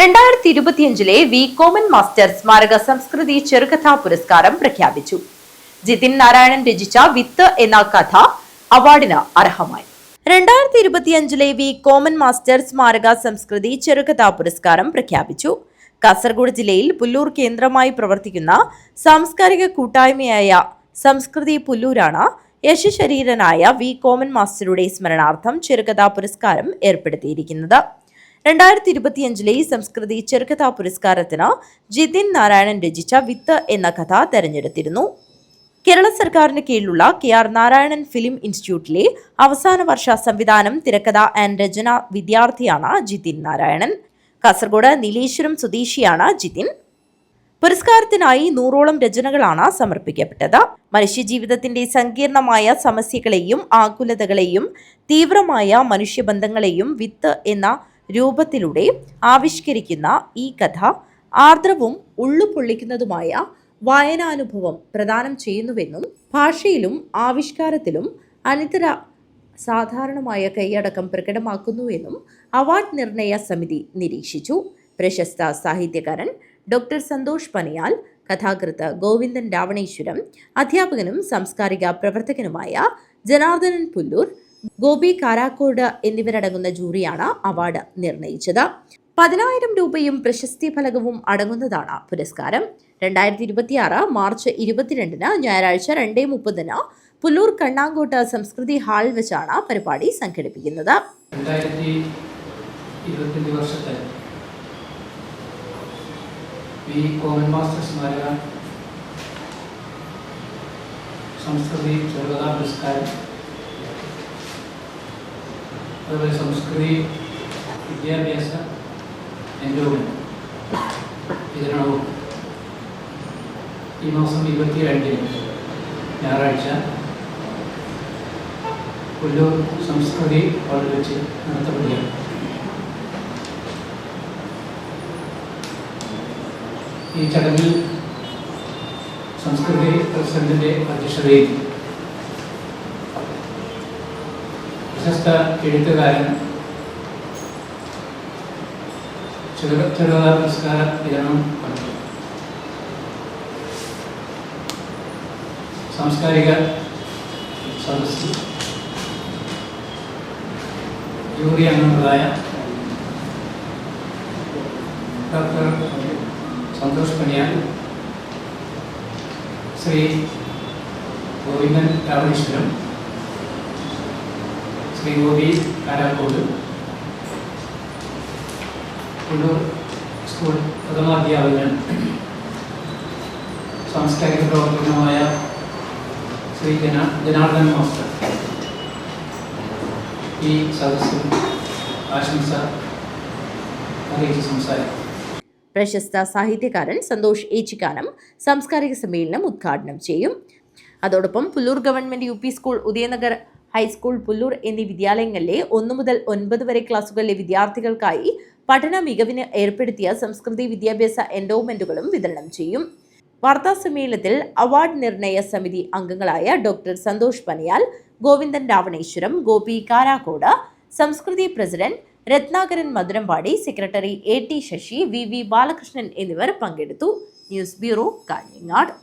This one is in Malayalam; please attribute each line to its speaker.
Speaker 1: 2025 വി കോമൺ മാസ്റ്റർ സ്മാരക സംസ്കൃതി ചെറുകഥാ പുരസ്കാരം പ്രഖ്യാപിച്ചു. ജിതിൻ നാരായണൻ രചിച്ച വിത്ത് എന്ന കഥ അവാർഡിന് അർഹമായി. 2025 വി കോമൺ മാസ്റ്റർ സ്മാരക സംസ്കൃതി ചെറുകഥാ പുരസ്കാരം പ്രഖ്യാപിച്ചു. കാസർഗോഡ് ജില്ലയിൽ പുല്ലൂർ കേന്ദ്രമായി പ്രവർത്തിക്കുന്ന സാംസ്കാരിക കൂട്ടായ്മയായ സംസ്കൃതി പുല്ലൂരാണ് യശശരീരനായ വി കോമൺ മാസ്റ്ററുടെ സ്മരണാർത്ഥം ചെറുകഥാ പുരസ്കാരം ഏർപ്പെടുത്തിയിരിക്കുന്നത്. 2025 സംസ്കൃതി ചെറുകഥാ പുരസ്കാരത്തിന് ജിതിൻ നാരായണൻ രചിച്ച വിത്ത് എന്ന കഥ തെരഞ്ഞെടുത്തിരുന്നു. കേരള സർക്കാരിന് കീഴിലുള്ള KR നാരായണൻ ഫിലിം ഇൻസ്റ്റിറ്റ്യൂട്ടിലെ അവസാന വർഷ സംവിധാനം, തിരക്കഥ ആൻഡ് രചന വിദ്യാർത്ഥിയാണ് ജിതിൻ നാരായണൻ. കാസർഗോഡ് നീലേശ്വരം സ്വദേശിയാണ് ജിതിൻ. പുരസ്കാരത്തിനായി 100ഓളം രചനകളാണ് സമർപ്പിക്കപ്പെട്ടത്. മനുഷ്യജീവിതത്തിന്റെ സങ്കീർണമായ സമസ്യകളെയും ആകുലതകളെയും തീവ്രമായ മനുഷ്യബന്ധങ്ങളെയും വിത്ത് എന്ന രൂപത്തിലൂടെ ആവിഷ്കരിക്കുന്ന ഈ കഥ ആർദ്രവും ഉള്ളുപൊള്ളിക്കുന്നതുമായ വായനാനുഭവം പ്രദാനം ചെയ്യുന്നുവെന്നും ഭാഷയിലും ആവിഷ്കാരത്തിലും അനിതര സാധാരണമായ കൈയടക്കം പ്രകടമാക്കുന്നുവെന്നും അവാർഡ് നിർണയ സമിതി നിരീക്ഷിച്ചു. പ്രശസ്ത സാഹിത്യകാരൻ ഡോക്ടർ സന്തോഷ് പനിയാൽ, കഥാകൃത്ത് ഗോവിന്ദൻ രാവണേശ്വരം, അധ്യാപകനും സാംസ്കാരിക പ്രവർത്തകനുമായ ജനാർദ്ദനൻ പുല്ലൂർ, ഗോപി കാരാക്കോട് എന്നിവരടങ്ങുന്ന ജൂറിയാണ് അവാർഡ് നിർണയിച്ചത്. 10,000 രൂപയും പ്രശസ്തി ഫലകവും അടങ്ങുന്നതാണ് പുരസ്കാരം. 2026 മാർച്ച് 22 ഞായറാഴ്ച 2:30 പുല്ലൂർ കണ്ണാങ്കോട്ട് സംസ്കൃതി ഹാളിൽ വെച്ചാണ് പരിപാടി സംഘടിപ്പിക്കുന്നത്.
Speaker 2: 2025 വർഷത്തെ വി കോമൺ മാസ്റ്റർ സ്മാരക സംസ്കൃതി ചെറുകഥാ പുരസ്കാരം, അതുപോലെ സംസ്കൃതി വിദ്യാഭ്യാസ എൻഡോമെന്റ് വിതരണവും ഈ മാസം 22 ഞായറാഴ്ച പുല്ലൂർ സംസ്കൃതി ഹാളിൽ വെച്ച് നടത്തപ്പെടുകയാണ്. ഈ ചടങ്ങിൽ സംസ്കൃതി പ്രസിഡന്റിന്റെ അധ്യക്ഷതയിൽ പ്രശസ്ത എഴുത്തുകാരൻ ചെറുകഥാ പുരസ്കാര വിതരണം നടത്തി. സാംസ്കാരിക സദസ്സിൽ ജൂറി അംഗങ്ങളായ ഡോക്ടർ സന്തോഷ് പനിയാൽ, ശ്രീ ഗോവിന്ദൻ രാവണേശ്വരം, ശ്രീ ഗോപി കാരാക്കോട്, പുല്ലൂർ സ്കൂൾ പ്രഥമാധ്യാപകൻ സാംസ്കാരിക പ്രവർത്തകനുമായ ശ്രീ ജനാർദ്ദൻ മാസ്റ്റർ ഈ സദസ്സിൽ ആശംസ അറിയിച്ച് സംസാരിക്കും.
Speaker 1: പ്രശസ്ത സാഹിത്യകാരൻ സന്തോഷ് ഏച്ചിക്കാനം സാംസ്കാരിക സമ്മേളനം ഉദ്ഘാടനം ചെയ്യും. അതോടൊപ്പം Pullur government UP school, Udayanagar high school Pullur എന്നീ വിദ്യാലയങ്ങളിലെ 1 മുതൽ 9 വരെ ക്ലാസുകളിലെ വിദ്യാർത്ഥികൾക്കായി പഠന മികവിന് ഏർപ്പെടുത്തിയ സംസ്കൃതി വിദ്യാഭ്യാസ എൻഡോമെന്റുകളും വിതരണം ചെയ്യും. വാർത്താ സമ്മേളനത്തിൽ അവാർഡ് നിർണയ സമിതി അംഗങ്ങളായ doctor Santhosh Paniyal, Govindan Raveneswaram, Gopi Karakode, Samskriti president Ratnakaran Madhurampadi, secretary AT Sasi, VV Balakrishnan എന്നിവർ പങ്കെടുത്തു. News bureau, Kanhangad.